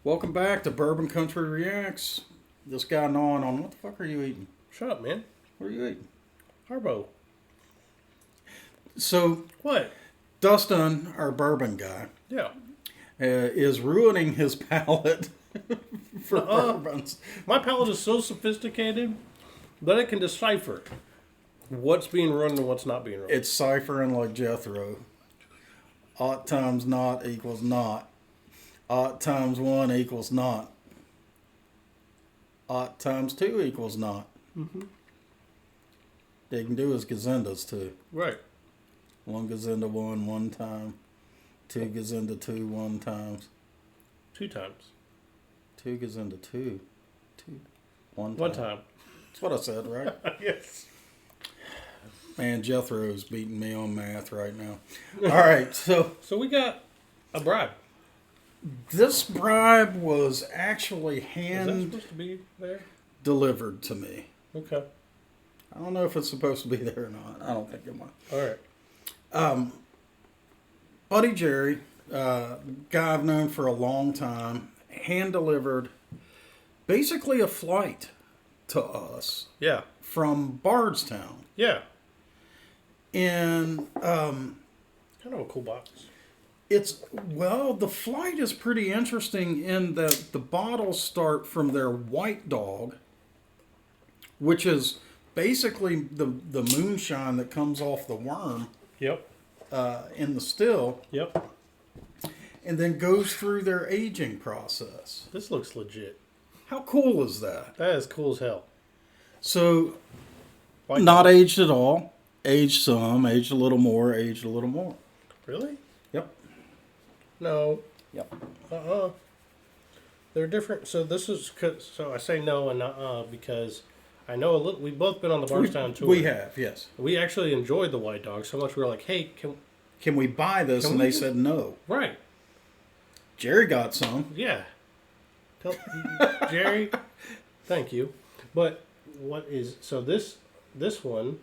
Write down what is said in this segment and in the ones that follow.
Welcome back to Bourbon Country Reacts. This guy gnawing on what the fuck are you eating? Shut up, man. What are you eating? Harbo. So, What? Dustin, our bourbon guy, Yeah. is ruining his palate for bourbons. My palate is so sophisticated that it can decipher what's being run and what's not being run. It's ciphering like Jethro. Ought times not equals not. Ought times one equals not. Ought times two equals not. Mm-hmm. They can do his gazindas too. Right. One gazinda one time. Two gazinda two one times. 2 times. Two gazinda two. One time. 1 time. That's what I said, right? Yes. Man, Jethro's beating me on math right now. All right, so So we got a bribe. this bribe was actually Is that hand supposed to be there? delivered to me. Okay. I don't know if it's supposed to be there or not. I don't think it might. All right. Buddy Jerry, guy I've known for a long time, hand delivered basically a flight to us Yeah. from Bardstown. Yeah. And Kind of a cool box. the flight is pretty interesting in that the bottles start from their white dog, which is basically the moonshine that comes off the worm Yep. in the still, Yep. and then goes through their aging process. This looks legit. How cool is that? That is cool as hell. So, White not dog. aged at all. Aged some, aged a little more, aged a little more. Really? Yep. No. Yep. They're different. So this is so I say no and because I know a little. We've both been on the Bardstown tour. We have, yes. We actually enjoyed the white dog so much. We were like, hey, Can we buy this? Can And we they just- said no. right? Jerry got some. Yeah. Tell Jerry, thank you. But what is so this one?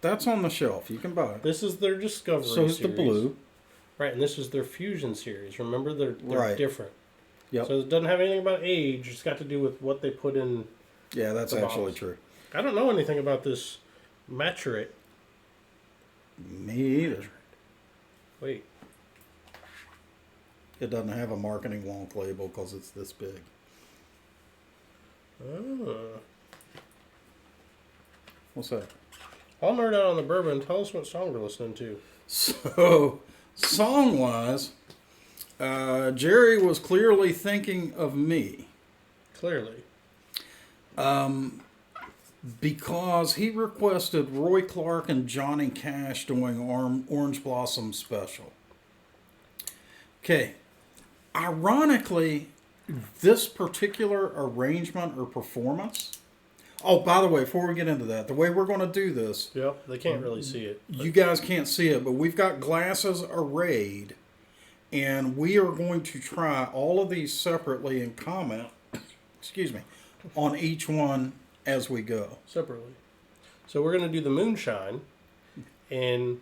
That's on the shelf. You can buy it. This is their Discovery. So is the series. blue. Right, and this is their Fusion series. Remember, they're Right. different. Yep. So it doesn't have anything about age. It's got to do with what they put in. Yeah, that's the actually bottles. true. I don't know anything about this maturate. Me either. Wait. It doesn't have a marketing wonk label because it's this big. Oh. What's that? I'll nerd out on the bourbon. Tell us what song we're listening to. So, song-wise, Jerry was clearly thinking of me Clearly. because he requested Roy Clark and Johnny Cash doing Orange Blossom Special. Okay. Ironically, this particular arrangement or performance... Oh, by the way, before we get into that, the way we're going to do this... Yep, they can't really see it. You guys can't see it, but we've got glasses arrayed, and we are going to try all of these separately and comment, excuse me, on each one as we go. Separately. So we're going to do the Moonshine in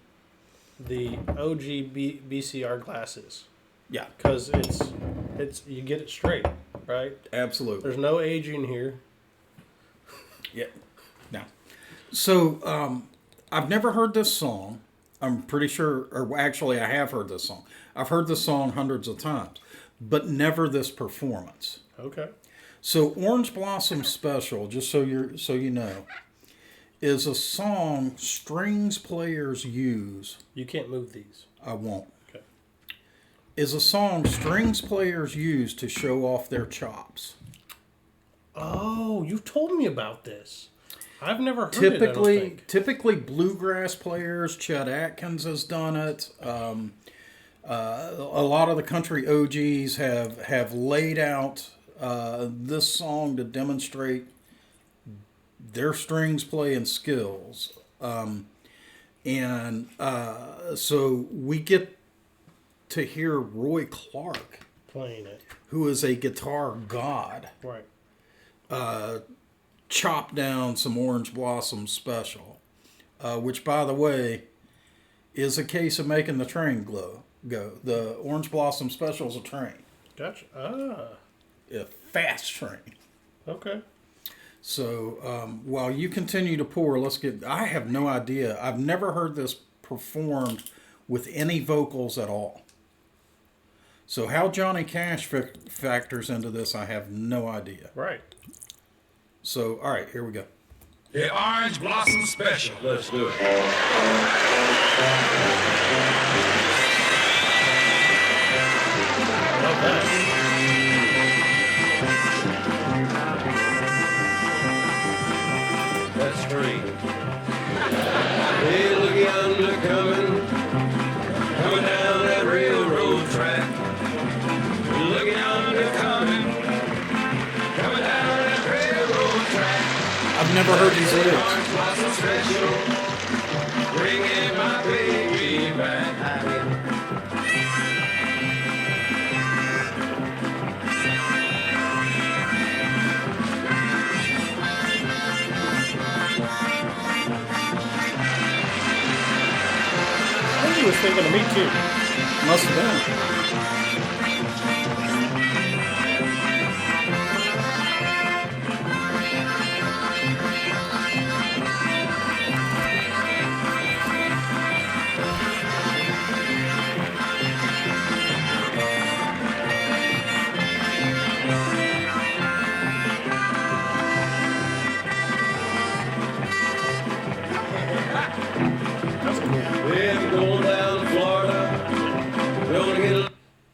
the OG BCR glasses. Yeah, Because it's you get it straight, right? absolutely. There's no aging here. Yeah. Now, so I've never heard this song. I'm pretty sure, or actually, I have heard this song. I've heard this song hundreds of times, but never this performance. Okay. So, Orange Blossom Special, just so you know, is a song strings players use. You can't move these. I won't. Okay. Is a song strings players use to show off their chops. Oh, you've told me about this. I've never heard it, I don't think. Typically bluegrass players. Chet Atkins has done it. A lot of the country OGs have laid out this song to demonstrate their strings playing skills, and so we get to hear Roy Clark Playing it. who is a guitar god. Right. Chop down some Orange Blossom Special, which, by the way, is a case of making the train glow. go. The Orange Blossom Special is a train, Gotcha. Ah. a fast train. Okay. So while you continue to pour, I have no idea. I've never heard this performed with any vocals at all. So how Johnny Cash factors into this, I have no idea. Right. So, all right, here we go. The Orange Blossom Special. Let's do it. Love that. That's free. Hey, look yonder coming down that railroad track. Look yonder coming down that railroad track. I've never heard these lyrics. Orange Blossom Special, bringing my baby back. I think he was thinking of me too. Must have been. That's cool. We're going down to Florida. Gonna get a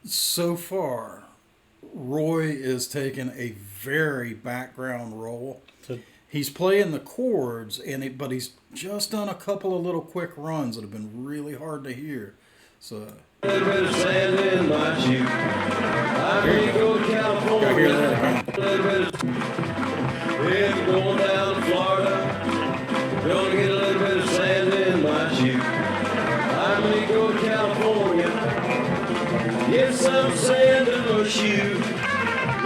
So far, Roy is taking a very background role. To, He's playing the chords, but he's just done a couple of little quick runs that have been really hard to hear. So, little bit of sand in my shoe. I may go to I hear California. that. A little bit of, we're going down to Florida. Gonna get a little bit of sand in my shoe. I may go to California. Get some sand in my shoe.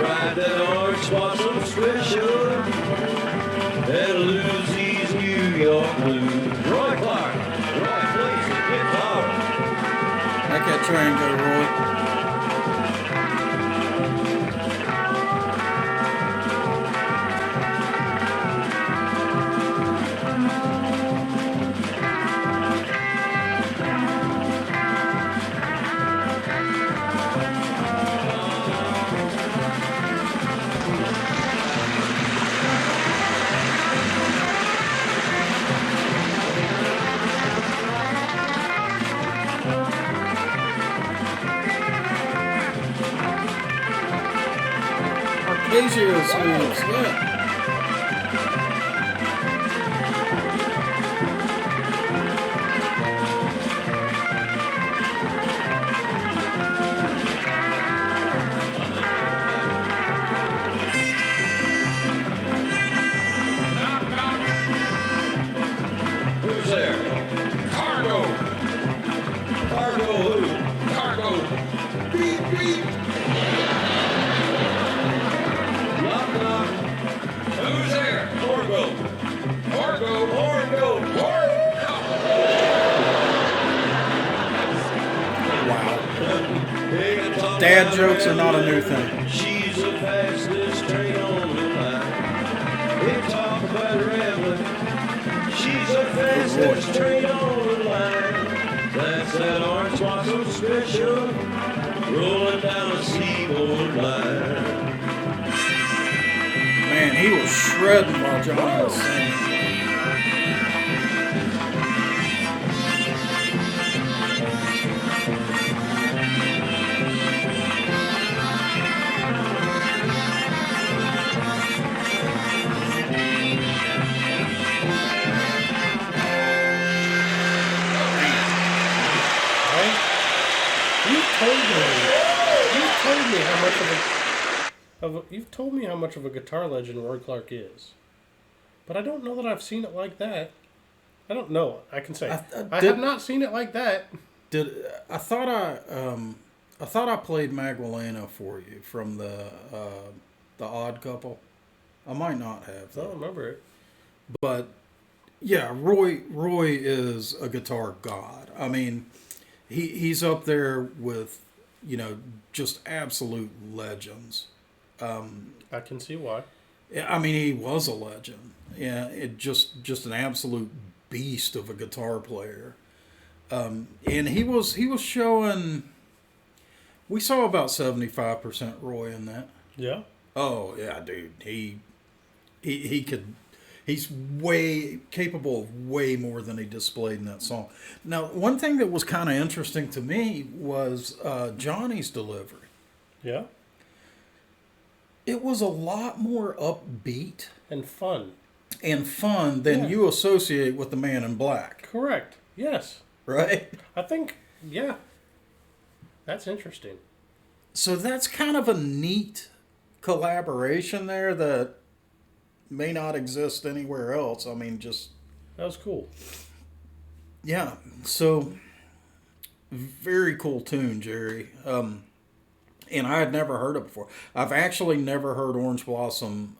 Ride that Orange Blossom Special. That'll lose these New York blues. Roy Clark. Roy, please, guitar. Make that train go, Roy. Arpeggio swings, yeah. Who's there? Cargo. Cargo who? Cargo. Beep, beep. Knock, knock. Who's there? Cargo. Cargo. Cargo. Wow. Big and tall Dad down jokes are the not a new road. thing. She's the fastest train on the line. They talk about rambling. She's the fastest train on the line. That's that Orange Blossom Special rolling down a seaboard line. Man, he was shredding while Johnny was singing. right? You've told me how much of a guitar legend Roy Clark is, but I don't know that I've seen it like that. I don't know. I can say I have not seen it like that. I thought I played Magdalena for you from the Odd Couple. I might not have, I don't remember it. but yeah, Roy is a guitar god. I mean, He's up there with, just absolute legends. I can see why. I mean, he was a legend. Yeah, it just an absolute beast of a guitar player. And he was showing. We saw about 75% Roy in that. Yeah. Oh yeah, dude. He could. He's way capable of way more than he displayed in that song. Now, one thing that was kind of interesting to me was Johnny's delivery. Yeah. It was a lot more upbeat And fun. than Yeah. you associate with the Man in Black, Correct. Yes. right? I think, yeah. That's interesting. So that's kind of a neat collaboration there that may not exist anywhere else. I mean, just That was cool. yeah. So very cool tune, Jerry. And I had never heard it before. I've actually never heard Orange Blossom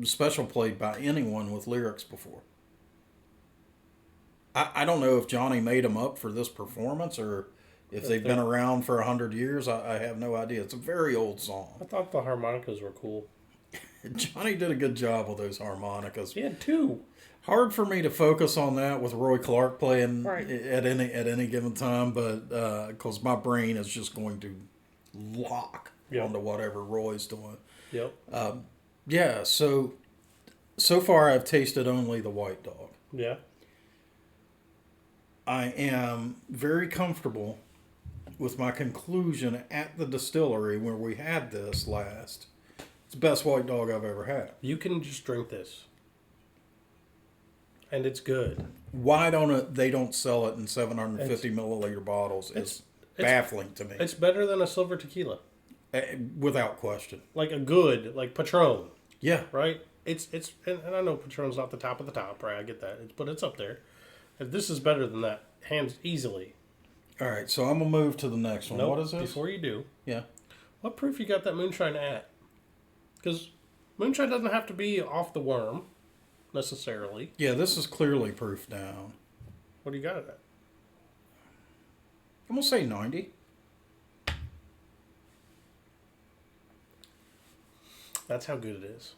special played by anyone with lyrics before. I don't know if Johnny made them up for this performance or if they've been around for 100 years. I have no idea. It's a very old I song. thought the harmonicas were cool. Johnny did a good job with those harmonicas. He had two. Hard for me to focus on that with Roy Clark playing Right. at any given time, but because my brain is just going to lock Yep. onto whatever Roy's doing. Yep. Yeah, so far I've tasted only the White Dog. Yeah. I am very comfortable with my conclusion at the distillery where we had this last. It's the best White Dog I've ever had. You can just drink this. And it's good. Why they don't sell it in 750 milliliter bottles is baffling to me. It's better than a silver tequila. Without question. Like a good, like Patron, Yeah. right? It's and I know Patron's not the top of the top, right? I get that. But it's up there. And this is better than that. Hands easily. All right, so I'm going to move to the next one. Nope, What is this? Before you do, Yeah. what proof you got that moonshine at? Because moonshine doesn't have to be off the worm, necessarily. Yeah, this is clearly proof down. What do you got it at? I'm going to say 90. That's how good it is.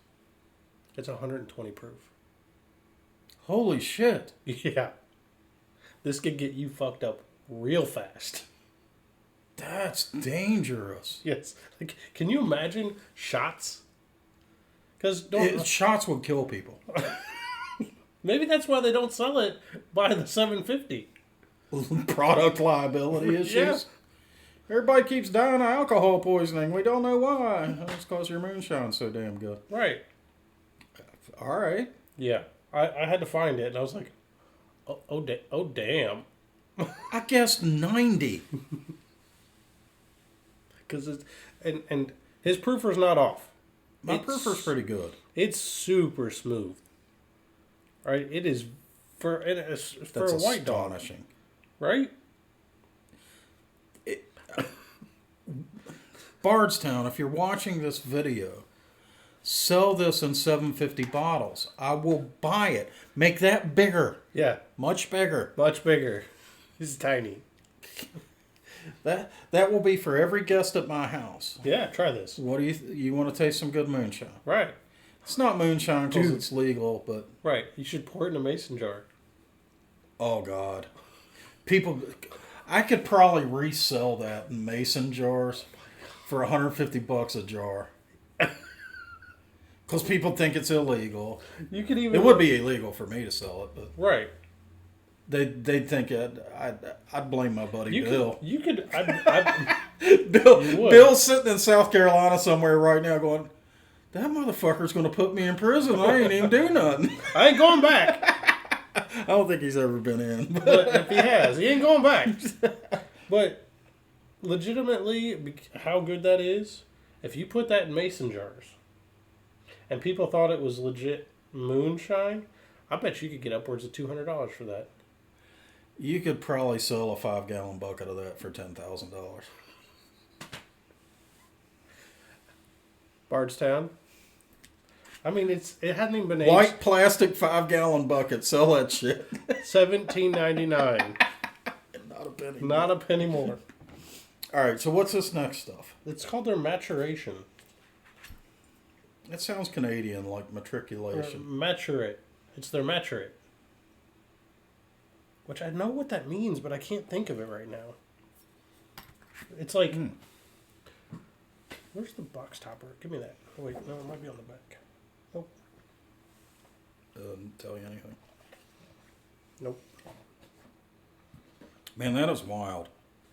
It's 120 proof. Holy shit. Yeah. This could get you fucked up real fast. That's dangerous. Yes. Like, can you imagine shots? Because Shots would kill people. maybe that's why they don't sell it by the 750. Product liability issues. Yeah. Everybody keeps dying of alcohol poisoning. We don't know why. That's because your moonshine's so damn good. Right. All right. Yeah. I had to find it, and I was like, oh damn. I guess 90. Because it's and his proofer's not off. My proofer's pretty good. It's super smooth. Right? It is for That's a white dog, astonishing. right? Bardstown, if you're watching this video, sell this in 750 bottles. I will buy it. Make that bigger. Yeah, Much bigger. much bigger. It's tiny. That will be for every guest at my house. Yeah, try this. What do you want to taste some good moonshine? Right, It's not moonshine because Dude. it's legal, but right. You should pour it in a mason jar. oh god, people, I could probably resell that in mason jars for $150 a jar. Because people think it's illegal. You could even. It would be illegal for me to sell it, but right. they'd think I'd blame my buddy Bill. You could. Bill, You would. Bill's sitting in South Carolina somewhere right now going, that motherfucker's going to put me in prison. I ain't even do nothing. I ain't going back. I don't think he's ever been in. But if he has, he ain't going back. But legitimately, how good that is, if you put that in mason jars and people thought it was legit moonshine, I bet you could get upwards of $200 for that. You could probably sell a 5-gallon bucket of that for $10,000. Bardstown. I mean, it hadn't even been aged. White plastic 5-gallon bucket. Sell that shit. $17.99. Not a penny. Not a penny more. All right, so what's this next stuff? It's called their maturation. It sounds Canadian, like Or matriculation. maturate. It's their maturate. Which I know what that means, but I can't think of it right now. It's like... Where's the box topper? Give me that. Oh, wait, no, it might be on the back. Nope. Doesn't tell you anything. Nope. Man, that is wild.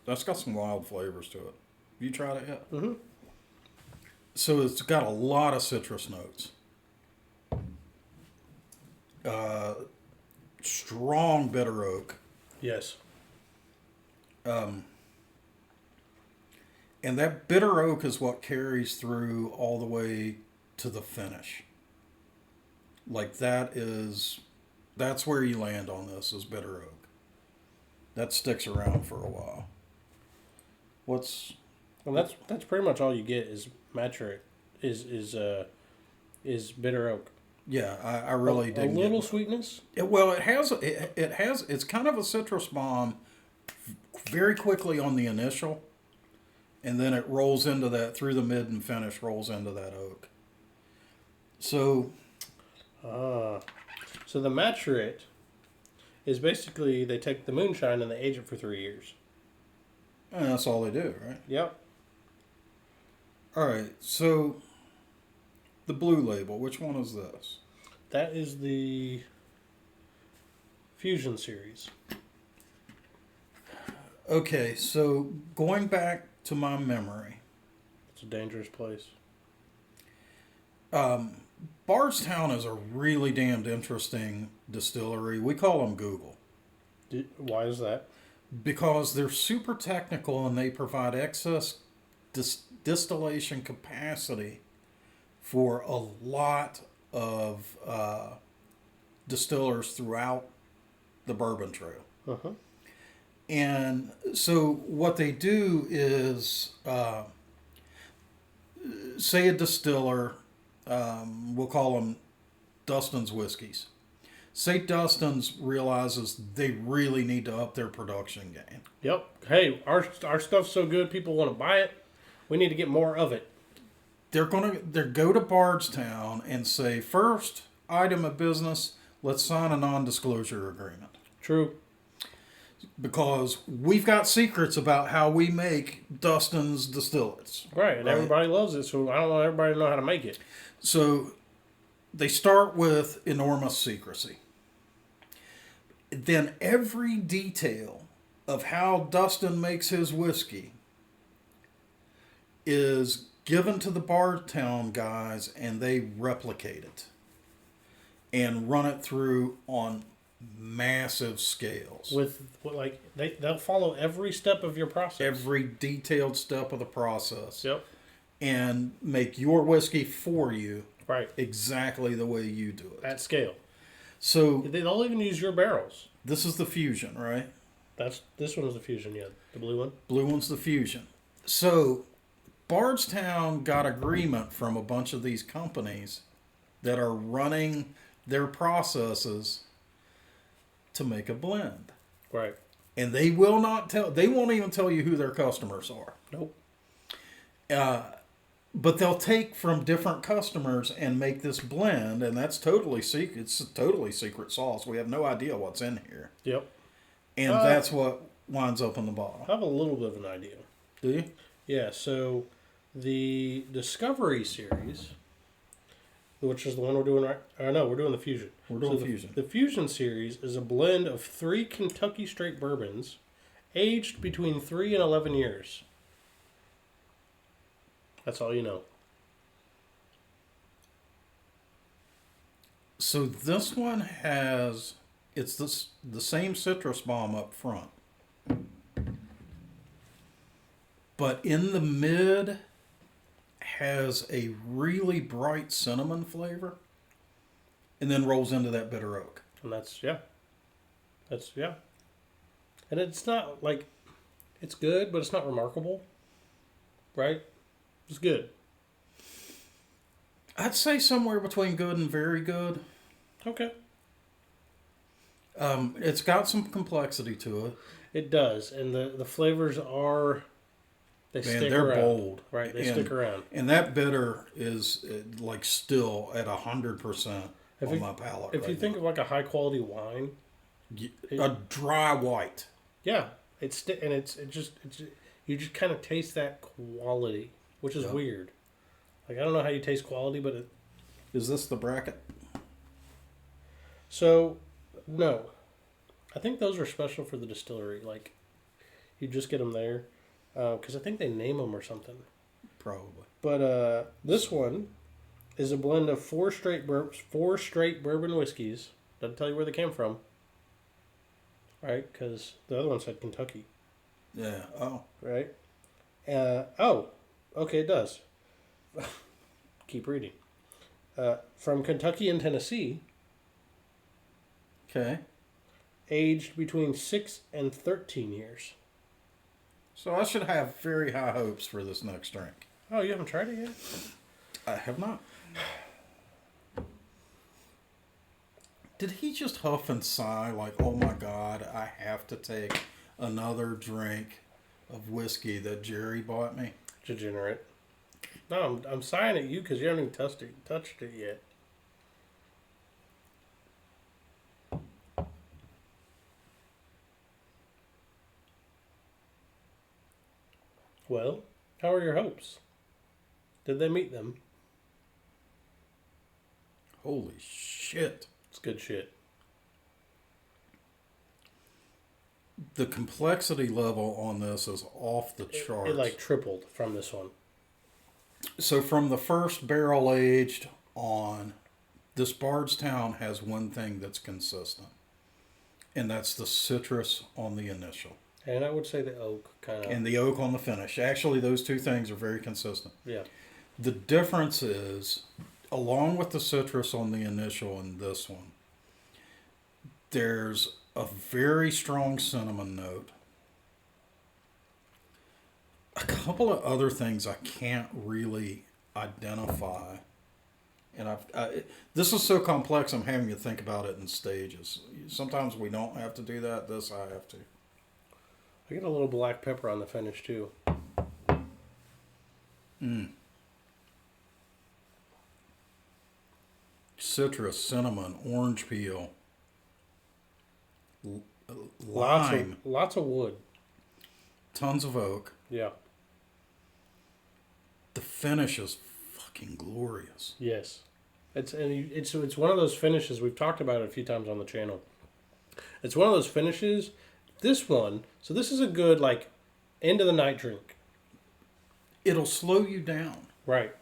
That's got some wild flavors to it. You tried it yet? Mm-hmm. So it's got a lot of citrus notes. Strong bitter oak. Yes. And that bitter oak is what carries through all the way to the finish. Like that's where you land on this is bitter oak. That sticks around for a while. Well, that's pretty much all you get is maturate. Is bitter oak. Yeah, I really A did. little sweetness. Well, it's kind of a citrus bomb very quickly on the initial, and then it rolls into that through the mid and finish rolls into that oak. So The maturate is basically they take the moonshine and they age it for 3 years. and that's all they do, right? Yep. All right, so the blue label, which one is this? That is the Fusion series. Okay, so going back to my memory, It's a dangerous place. Bardstown is a really damned interesting distillery. We call them Google Why is that? because they're super technical and they provide excess distillation capacity for a lot of distillers throughout the Bourbon Trail. Uh-huh. And so what they do is, say a distiller, we'll call them Dustin's Whiskeys. Say Dustin's realizes they really need to up their production game. Yep. Hey, our stuff's so good, people want to buy it. We need to get more of it. They're go to Bardstown and say, first item of business, let's sign a non-disclosure agreement. True. Because we've got secrets about how we make Dustin's distillates. Right, and Right. everybody loves it, so I don't want everybody to know how to make it. So they start with enormous secrecy. Then every detail of how Dustin makes his whiskey is given to the Bardstown guys and they replicate it and run it through on massive scales. They'll follow every step of your process. Every detailed step of the process. Yep. And make your whiskey for you Right. exactly the way you do it. At scale. So They'll even use your barrels. this is the Fusion, right? This one was the Fusion, yeah. The blue one. Blue one's the Fusion. So Bardstown got agreement from a bunch of these companies that are running their processes to make a blend. Right. And they won't even tell you who their customers are. Nope. But they'll take from different customers and make this blend, and that's totally secret. It's a totally secret sauce. We have no idea what's in here. Yep. And that's what winds up in the bottle. I have a little bit of an idea. Do you? Yeah, so the Discovery series, which is the one we're doing right... no, we're doing the Fusion. We're doing So Fusion. The Fusion series is a blend of 3 Kentucky straight bourbons aged between 3 and 11 years. That's all you know. So this one has, it's the same citrus bomb up front. But in the mid has a really bright cinnamon flavor and then rolls into that bitter oak. And that's, yeah. And it's not like, it's good, but it's not remarkable. Right? It's good. I'd say somewhere between good and very good. Okay. It's got some complexity to it. It does, and the flavors are they Man, stick they're around. bold. Right, they And- stick around. And that bitter is like still at 100% If on you- my palate. If you think of like a high quality wine, a dry white. yeah, it's you just kind of taste that quality, which is Yeah. weird. Like I don't know how you taste quality, but Is this the bracket? so no, I think those are special for the distillery. Like you just get them there because I think they name them or something. Probably. But this one is a blend of four straight bourbon whiskeys. Doesn't tell you where they came from, right? Because the other one said Kentucky, Yeah. Oh. right? Oh, okay, it does. Keep reading. From Kentucky and Tennessee, Okay. aged between 6 and 13 years. So I should have very high hopes for this next drink. Oh, you haven't tried it yet? I have not. Did he just huff and sigh like, oh my God, I have to take another drink of whiskey that Jerry bought me? Degenerate. No, I'm sighing at you because you haven't even touched it yet. Well, how are your hopes? Did they meet them? Holy shit. It's good shit. The complexity level on this is off the charts. It like tripled from this one. So from the first barrel aged on, this Bardstown has one thing that's consistent, and that's the citrus on the initial And I would say the oak kind of. and the oak on the finish. Actually, those two things are very consistent. Yeah. The difference is, along with the citrus on the initial and this one, there's a very strong cinnamon note. A couple of other things I can't really identify. And this is so complex, I'm having to think about it in stages. Sometimes we don't have to do that. This I have to. I get a little black pepper on the finish too. Citrus, cinnamon, orange peel, Lots lime, of wood. tons of oak. Yeah. The finish is fucking glorious. Yes. It's one of those finishes we've talked about it a few times on the channel. It's one of those finishes. This one, so this is a good like end of the night drink. It'll slow you down Right.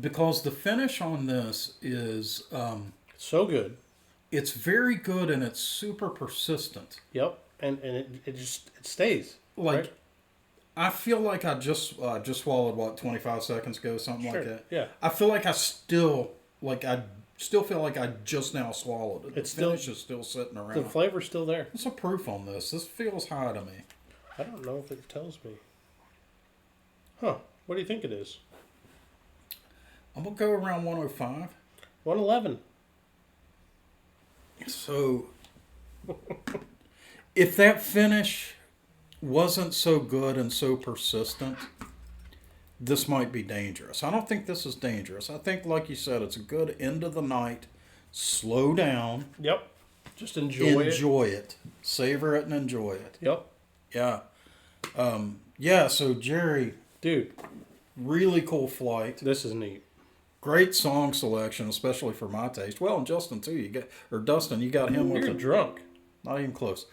because the finish on this is So good. it's very good and it's super persistent. Yep. And it stays. Like right? I feel like I just swallowed what 25 seconds ago, something Sure. like that. Yeah. I feel like I still feel like I just now swallowed it. The It's still- finish is still sitting The around. flavor's still there. What's the proof on this? This feels high to me. I don't know if it tells me. Huh. What do you think it is? I'm gonna go around 105. 111. So, if that finish wasn't so good and so persistent, this might be dangerous. I don't think this is dangerous. I think, like you said, it's a good end of the night. Slow down. Yep. Just enjoy it. Savor it and enjoy it. Yep. Yeah. Yeah, so Jerry, Dude, really cool flight. this is neat. Great song selection, especially for my taste. Well, and Justin too. Dustin, you got him with You're the drunk. not even close.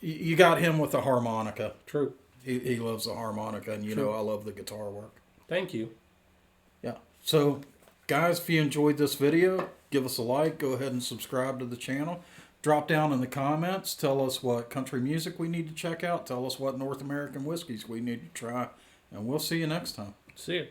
You got him with the harmonica. True. He loves the harmonica, and you know I love the guitar work. Thank you. Yeah. So, guys, if you enjoyed this video, give us a like. Go ahead and subscribe to the channel. Drop down in the comments. Tell us what country music we need to check out. Tell us what North American whiskeys we need to try. And we'll see you next time. See you.